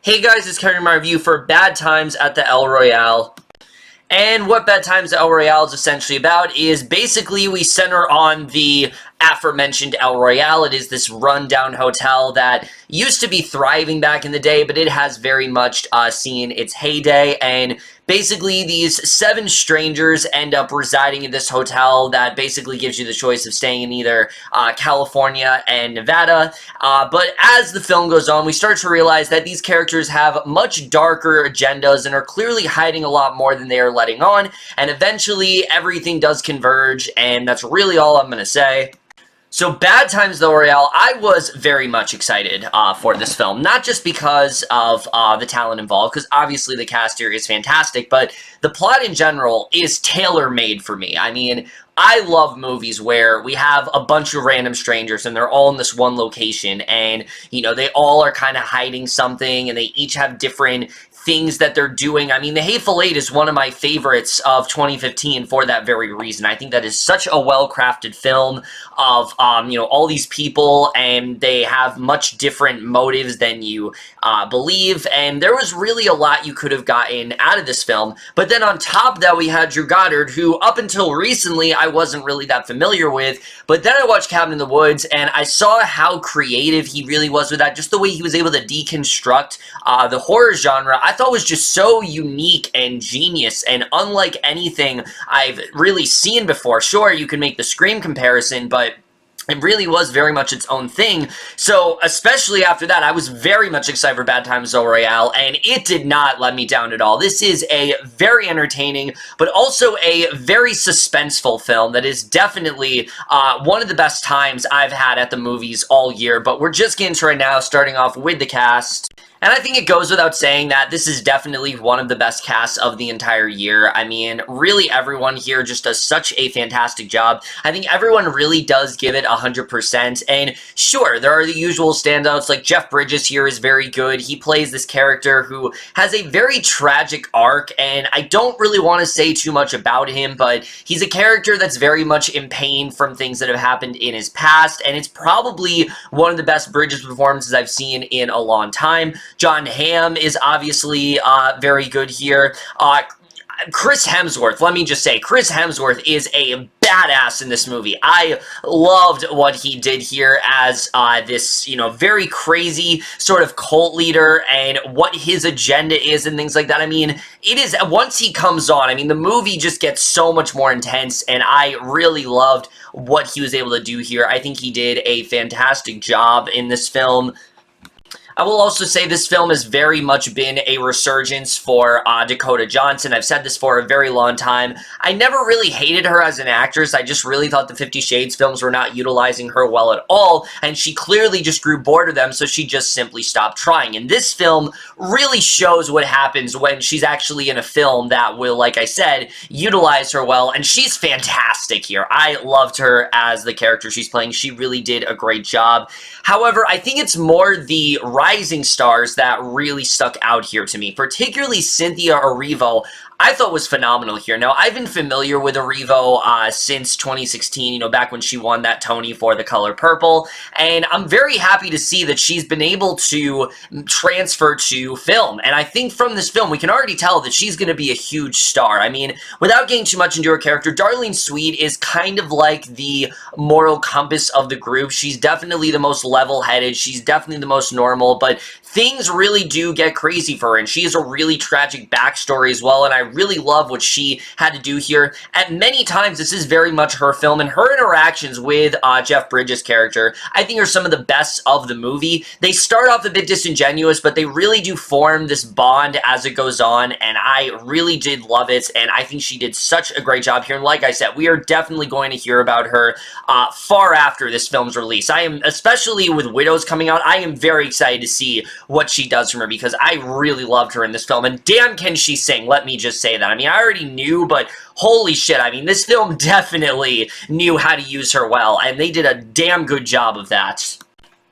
Hey guys, it's Kevin, my review for Bad Times at the El Royale. And what Bad Times at El Royale is essentially about is basically we center on the aforementioned El Royale. It is this rundown hotel that used to be thriving back in the day, but it has very much seen its heyday. And basically these 7 strangers end up residing in this hotel that basically gives you the choice of staying in either California and Nevada. But as the film goes on, we start to realize that these characters have much darker agendas and are clearly hiding a lot more than they are letting on. And eventually everything does converge, and that's really all I'm going to say. So, Bad Times at the Royale, I was very much excited for this film. Not just because of the talent involved, because obviously the cast here is fantastic, but the plot in general is tailor-made for me. I mean, I love movies where we have a bunch of random strangers and they're all in this one location and, you know, they all are kind of hiding something and they each have different things that they're doing. I mean, The Hateful Eight is one of my favorites of 2015 for that very reason. I think that is such a well-crafted film of, you know, all these people, and they have much different motives than you believe, and there was really a lot you could have gotten out of this film. But then on top of that, we had Goddard, who up until recently I wasn't really that familiar with, but then I watched Cabin in the Woods, and I saw how creative he really was with that, just the way he was able to deconstruct the horror genre. I thought was just so unique and genius and unlike anything I've really seen before. Sure, you can make the Scream comparison, but it really was very much its own thing. So, especially after that, I was very much excited for Bad Times at El Royale, and it did not let me down at all. This is a very entertaining, but also a very suspenseful film that is definitely one of the best times I've had at the movies all year. But we're just getting to right now, starting off with the cast. And I think it goes without saying that this is definitely one of the best casts of the entire year. I mean, really everyone here just does such a fantastic job. I think everyone really does give it 100%. And sure, there are the usual standouts, like Jeff Bridges here is very good. He plays this character who has a very tragic arc, and I don't really want to say too much about him, but he's a character that's very much in pain from things that have happened in his past, and it's probably one of the best Bridges performances I've seen in a long time. Hamm is obviously very good here. Chris Hemsworth, let me just say, Chris Hemsworth is a badass in this movie. I loved what he did here as this, you know, very crazy sort of cult leader and what his agenda is and things like that. I mean, it is, once he comes on, I mean, the movie just gets so much more intense, and I really loved what he was able to do here. I think he did a fantastic job in this film. I will also say this film has very much been a resurgence for Dakota Johnson. I've said this for a very long time. I never really hated her as an actress. I just really thought the 50 Shades films were not utilizing her well at all, and she clearly just grew bored of them, so she just simply stopped trying. And this film really shows what happens when she's actually in a film that will, like I said, utilize her well, and she's fantastic here. I loved her as the character she's playing. She really did a great job. However, I think it's more the rising stars that really stuck out here to me, particularly Cynthia Erivo. I thought was phenomenal here. Now, I've been familiar with Erivo since 2016, you know, back when she won that Tony for The Color Purple, and I'm very happy to see that she's been able to transfer to film, and I think from this film, we can already tell that she's going to be a huge star. I mean, without getting too much into her character, Darlene Sweet is kind of like the moral compass of the group. She's definitely the most level-headed, she's definitely the most normal, but things really do get crazy for her, and she has a really tragic backstory as well, and I really love what she had to do here. At many times, this is very much her film, and her interactions with Jeff Bridges' character, I think, are some of the best of the movie. They start off a bit disingenuous, but they really do form this bond as it goes on, and I really did love it, and I think she did such a great job here, and like I said, we are definitely going to hear about her far after this film's release. I am, especially with Widows coming out, I am very excited to see what she does from her, because I really loved her in this film, and damn can she sing, let me just say that. I mean, I already knew, but holy shit, I mean, this film definitely knew how to use her well, and they did a damn good job of that.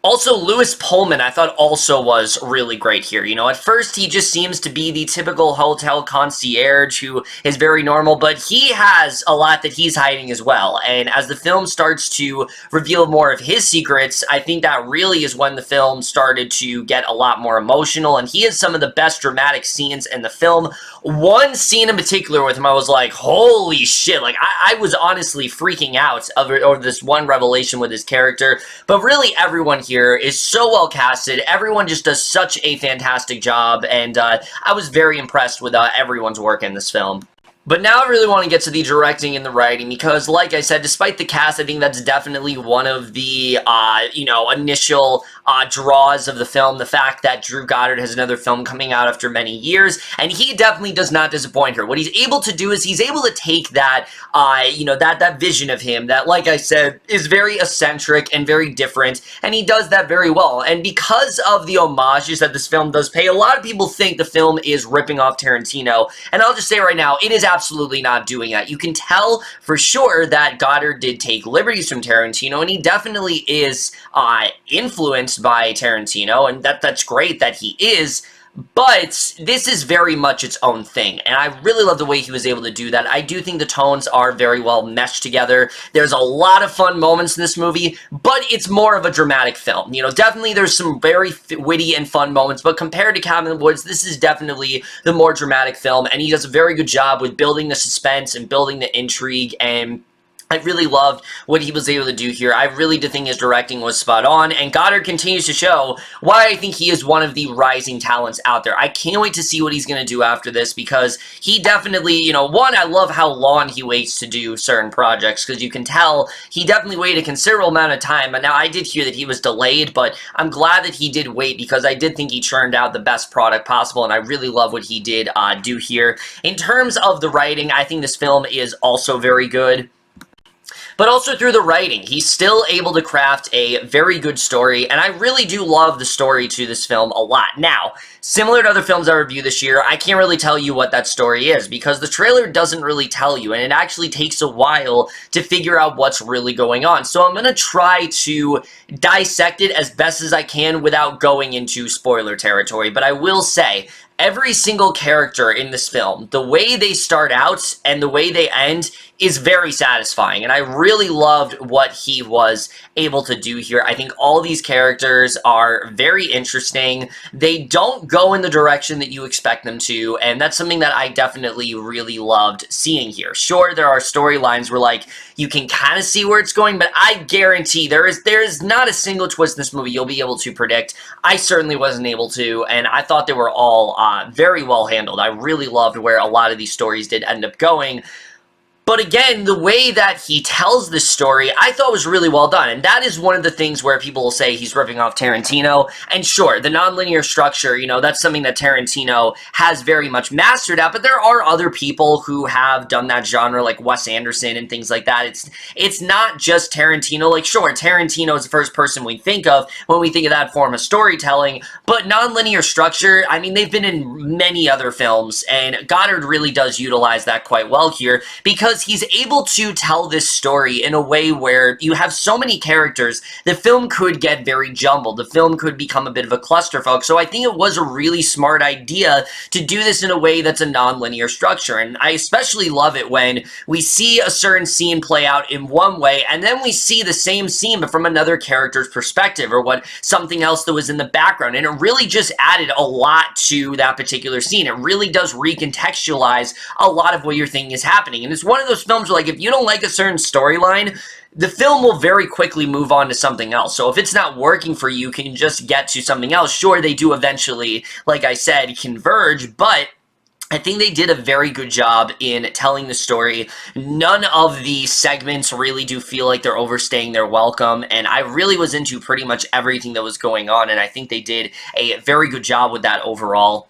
Also, Louis Pullman, I thought also was really great here. You know, at first he just seems to be the typical hotel concierge who is very normal, but he has a lot that he's hiding as well. And as the film starts to reveal more of his secrets, I think that really is when the film started to get a lot more emotional, and he has some of the best dramatic scenes in the film. One scene in particular with him, I was like, holy shit, like, I was honestly freaking out over this one revelation with his character, but really everyone here is so well casted. Everyone just does such a fantastic job, and I was very impressed with everyone's work in this film. But now I really want to get to the directing and the writing because, like I said, despite the cast, I think that's definitely one of the, initial draws of the film. The fact that Drew Goddard has another film coming out after many years, and he definitely does not disappoint here. What he's able to do is he's able to take that, that vision of him that, like I said, is very eccentric and very different, and he does that very well. And because of the homages that this film does pay, a lot of people think the film is ripping off Tarantino, and I'll just say right now, it is absolutely not doing that. You can tell for sure that Goddard did take liberties from Tarantino, and he definitely is influenced by Tarantino, and that's great that he is, but this is very much its own thing, and I really love the way he was able to do that. I do think the tones are very well meshed together. There's a lot of fun moments in this movie, but it's more of a dramatic film. You know, definitely there's some very witty and fun moments, but compared to Cabin in the Woods, this is definitely the more dramatic film, and he does a very good job with building the suspense and building the intrigue, and I really loved what he was able to do here. I really did think his directing was spot on, and Goddard continues to show why I think he is one of the rising talents out there. I can't wait to see what he's going to do after this, because he definitely, one, I love how long he waits to do certain projects, because you can tell he definitely waited a considerable amount of time. And now I did hear that he was delayed, but I'm glad that he did wait, because I did think he churned out the best product possible, and I really love what he did do here. In terms of the writing, I think this film is also very good. But also through the writing, he's still able to craft a very good story, and I really do love the story to this film a lot. Now, similar to other films I review this year, I can't really tell you what that story is, because the trailer doesn't really tell you, and it actually takes a while to figure out what's really going on. So I'm going to try to dissect it as best as I can without going into spoiler territory, but I will say, every single character in this film, the way they start out and the way they end is very satisfying, and I really loved what he was able to do here. I think all these characters are very interesting. They don't go in the direction that you expect them to, and that's something that I definitely really loved seeing here. Sure, there are storylines where, like, you can kind of see where it's going, but I guarantee there is not a single twist in this movie you'll be able to predict. I certainly wasn't able to, and I thought they were all very well handled. I really loved where a lot of these stories did end up going. But again, the way that he tells this story, I thought was really well done. And that is one of the things where people will say he's ripping off Tarantino. And sure, the nonlinear structure, that's something that Tarantino has very much mastered at. But there are other people who have done that genre, like Wes Anderson and things like that. It's not just Tarantino. Like, sure, Tarantino is the first person we think of when we think of that form of storytelling. But nonlinear structure, I mean, they've been in many other films. And Goddard really does utilize that quite well here, because he's able to tell this story in a way where you have so many characters, the film could get very jumbled. The film could become a bit of a clusterfuck. So I think it was a really smart idea to do this in a way that's a non-linear structure. And I especially love it when we see a certain scene play out in one way, and then we see the same scene but from another character's perspective, or something else that was in the background. And it really just added a lot to that particular scene. It really does recontextualize a lot of what you're thinking is happening. And it's one of those films where, like, if you don't like a certain storyline, the film will very quickly move on to something else. So if it's not working for you, you can just get to something else. Sure, they do eventually, like I said, converge, but I think they did a very good job in telling the story. None of the segments really do feel like they're overstaying their welcome, and I really was into pretty much everything that was going on, and I think they did a very good job with that overall.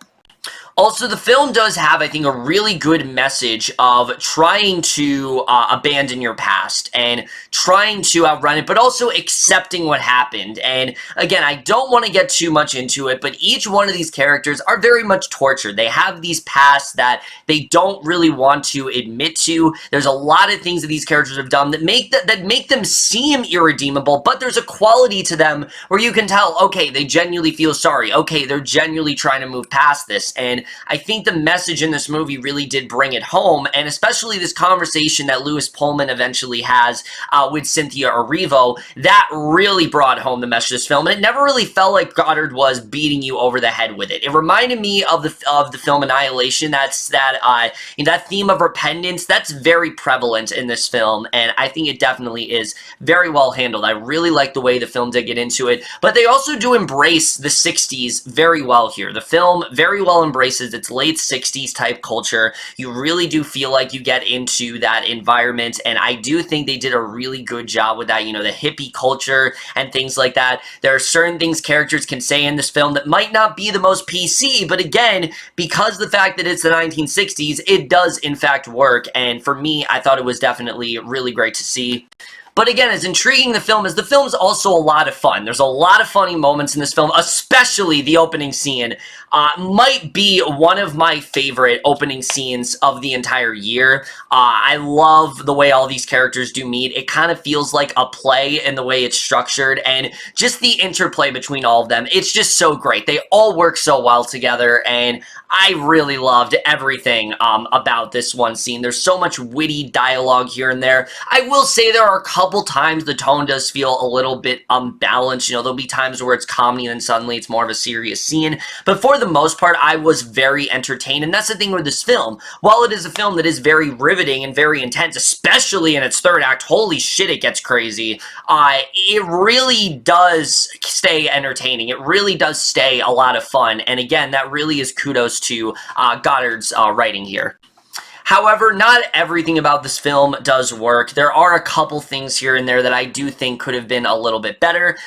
Also, the film does have, I think, a really good message of trying to abandon your past and trying to outrun it, but also accepting what happened. And again, I don't want to get too much into it, but each one of these characters are very much tortured. They have these pasts that they don't really want to admit to. There's a lot of things that these characters have done that make them seem irredeemable, but there's a quality to them where you can tell, okay, they genuinely feel sorry. Okay, they're genuinely trying to move past this. And I think the message in this movie really did bring it home, and especially this conversation that Lewis Pullman eventually has with Cynthia Erivo, that really brought home the message of this film. And it never really felt like Goddard was beating you over the head with it. It reminded me of the film Annihilation. That theme of repentance, that's very prevalent in this film, and I think it definitely is very well handled. I really like the way the film did get into it, but they also do embrace the 60s very well here. The film very well embraces its late 60s type culture. You really do feel like you get into that environment, and I do think they did a really good job with that, you know, the hippie culture and things like that. There are certain things characters can say in this film that might not be the most PC, but again, because of the fact that it's the 1960s, it does in fact work, and for me, I thought it was definitely really great to see. But again, as intriguing the film is also a lot of fun. There's a lot of funny moments in this film, especially the opening scene. Might be one of my favorite opening scenes of the entire year. I love the way all these characters do meet. It kind of feels like a play in the way it's structured, and just the interplay between all of them. It's just so great. They all work so well together, and I really loved everything about this one scene. There's so much witty dialogue here and there. I will say there are a couple times the tone does feel a little bit unbalanced. You know, there'll be times where it's comedy and then suddenly it's more of a serious scene. But for the most part, I was very entertained. And that's the thing with this film. While it is a film that is very riveting and very intense, especially in its third act, holy shit, it gets crazy. It really does stay entertaining. It really does stay a lot of fun. And again, that really is kudos to Goddard's writing here. However, not everything about this film does work. There are a couple things here and there that I do think could have been a little bit better,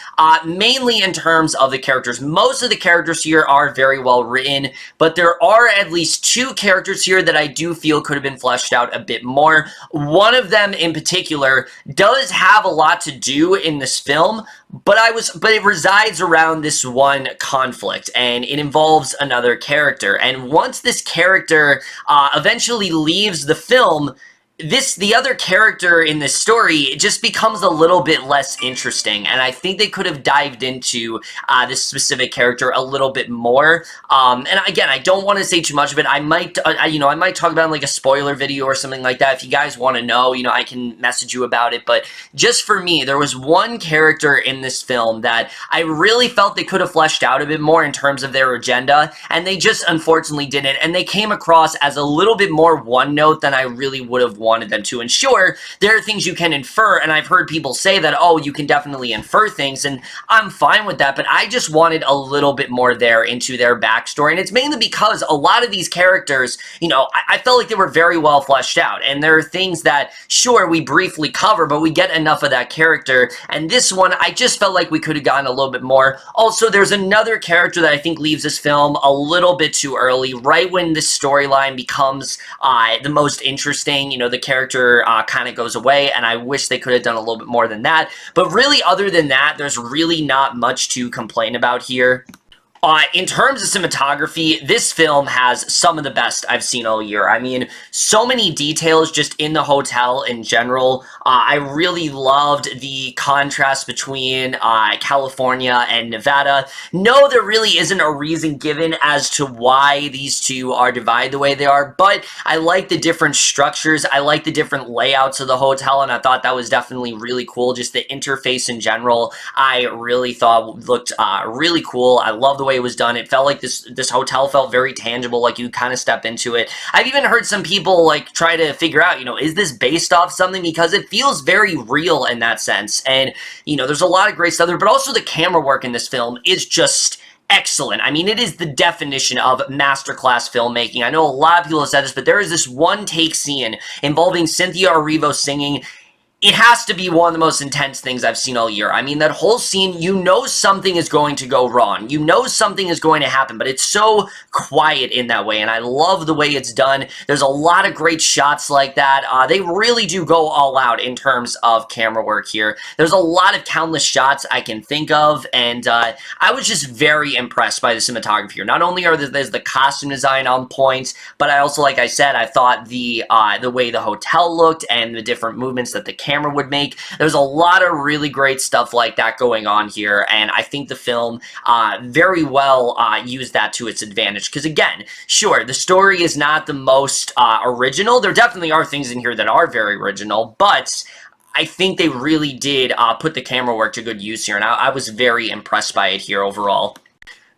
mainly in terms of the characters. Most of the characters here are very well written, but there are at least two characters here that I do feel could have been fleshed out a bit more. One of them in particular does have a lot to do in this film, but it resides around this one conflict, and it involves another character. And once this character eventually leaves the film, the other character in this story just becomes a little bit less interesting, and I think they could have dived into this specific character a little bit more. And again, I don't want to say too much of it. I might talk about it in like a spoiler video or something like that. If you guys want to know, you know, I can message you about it. But just for me, there was one character in this film that I really felt they could have fleshed out a bit more in terms of their agenda, and they just unfortunately didn't. And they came across as a little bit more one note than I really would have wanted them to. And sure, there are things you can infer, and I've heard people say that, oh, you can definitely infer things, and I'm fine with that, but I just wanted a little bit more there into their backstory, and it's mainly because a lot of these characters, you know, I felt like they were very well fleshed out, and there are things that, sure, we briefly cover, but we get enough of that character, and this one, I just felt like we could have gotten a little bit more. Also, there's another character that I think leaves this film a little bit too early, right when this storyline becomes the most interesting. You know, the character kind of goes away, and I wish they could have done a little bit more than that. But really, other than that, there's really not much to complain about here. In terms of cinematography, this film has some of the best I've seen all year. I mean, so many details just in the hotel in general. I really loved the contrast between California and Nevada. No, there really isn't a reason given as to why these two are divided the way they are, but I like the different structures. I like the different layouts of the hotel, and I thought that was definitely really cool. Just the interface in general, I really thought looked really cool. I love the way it was done. It felt like this hotel felt very tangible, like you kind of step into it. I've even heard some people like try to figure out, you know, is this based off something, because it feels very real in that sense. And, you know, there's a lot of great stuff there, but also the camera work in this film is just excellent. I mean, it is the definition of masterclass filmmaking. I know a lot of people have said this, but there is this one take scene involving Cynthia Erivo singing. it has to be one of the most intense things I've seen all year. I mean, that whole scene, you know something is going to go wrong. You know something is going to happen, but it's so quiet in that way, and I love the way it's done. There's a lot of great shots like that. They really do go all out in terms of camera work here. There's a lot of countless shots I can think of, and I was just very impressed by the cinematography here. Not only there's the costume design on point, but I also, like I said, I thought the way the hotel looked and the different movements that the camera would make. There's a lot of really great stuff like that going on here, and I think the film very well used that to its advantage. Because again, sure, the story is not the most original. There definitely are things in here that are very original, but I think they really did put the camera work to good use here, and I was very impressed by it here overall.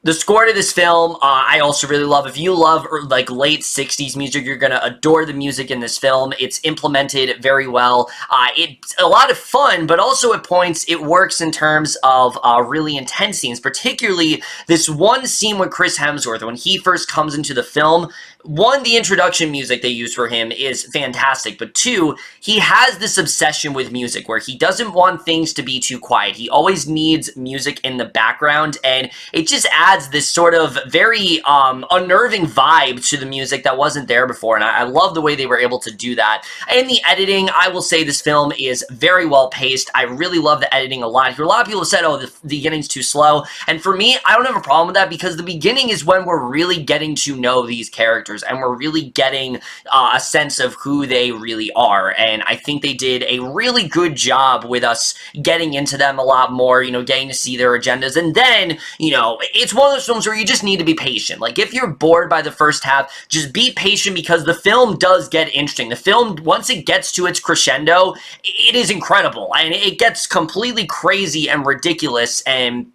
The score to this film, I also really love. If you love like late 60s music, you're going to adore the music in this film. It's implemented very well. It's a lot of fun, but also at points it works in terms of really intense scenes, particularly this one scene with Chris Hemsworth when he first comes into the film. One, the introduction music they use for him is fantastic, but two, he has this obsession with music where he doesn't want things to be too quiet. He always needs music in the background, and it just adds this sort of very unnerving vibe to the music that wasn't there before, and I love the way they were able to do that. And the editing, I will say this film is very well paced. I really love the editing a lot here. A lot of people have said, oh, the beginning's too slow, and for me, I don't have a problem with that because the beginning is when we're really getting to know these characters, and we're really getting a sense of who they really are, and I think they did a really good job with us getting into them a lot more, you know, getting to see their agendas, and then, you know, it's one of those films where you just need to be patient. Like, if you're bored by the first half, just be patient because the film does get interesting. The film, once it gets to its crescendo, it is incredible, and it gets completely crazy and ridiculous, and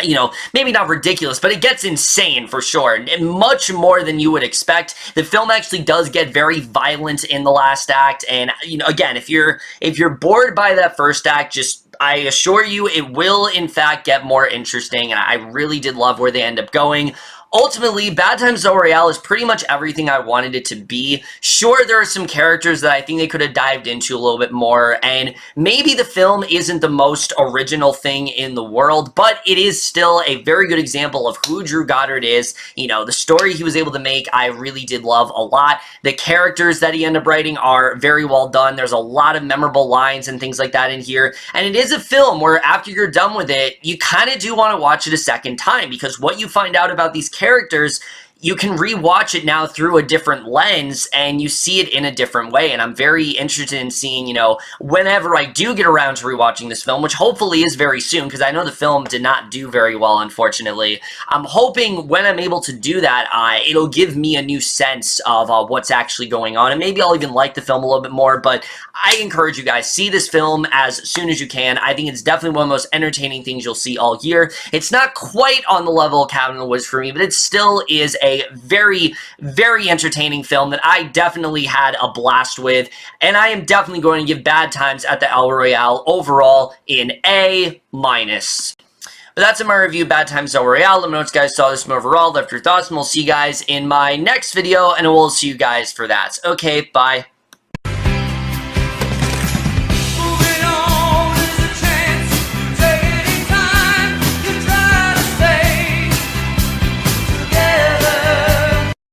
you know, maybe not ridiculous, but it gets insane for sure, and much more than you would expect. The film actually does get very violent in the last act, and, you know, again, if you're bored by that first act, just, I assure you, it will, in fact, get more interesting, and I really did love where they end up going. Ultimately, Bad Times at Royale is pretty much everything I wanted it to be. Sure, there are some characters that I think they could have dived into a little bit more, and maybe the film isn't the most original thing in the world, but it is still a very good example of who Drew Goddard is. You know, the story he was able to make, I really did love a lot. The characters that he ended up writing are very well done. There's a lot of memorable lines and things like that in here, and it is a film where after you're done with it, you kind of do want to watch it a second time, because what you find out about these characters, you can rewatch it now through a different lens, and you see it in a different way, and I'm very interested in seeing, you know, whenever I do get around to rewatching this film, which hopefully is very soon, because I know the film did not do very well, unfortunately. I'm hoping when I'm able to do that, it'll give me a new sense of what's actually going on, and maybe I'll even like the film a little bit more, but I encourage you guys, see this film as soon as you can. I think it's definitely one of the most entertaining things you'll see all year. It's not quite on the level of Cabin in the Woods for me, but it still is a very, very entertaining film that I definitely had a blast with, and I am definitely going to give Bad Times at the El Royale overall an A-. But that's in my review, Bad Times at Royale. Let me know what you guys saw this movie overall, left your thoughts, and we'll see you guys in my next video, and we'll see you guys for that. Okay, bye.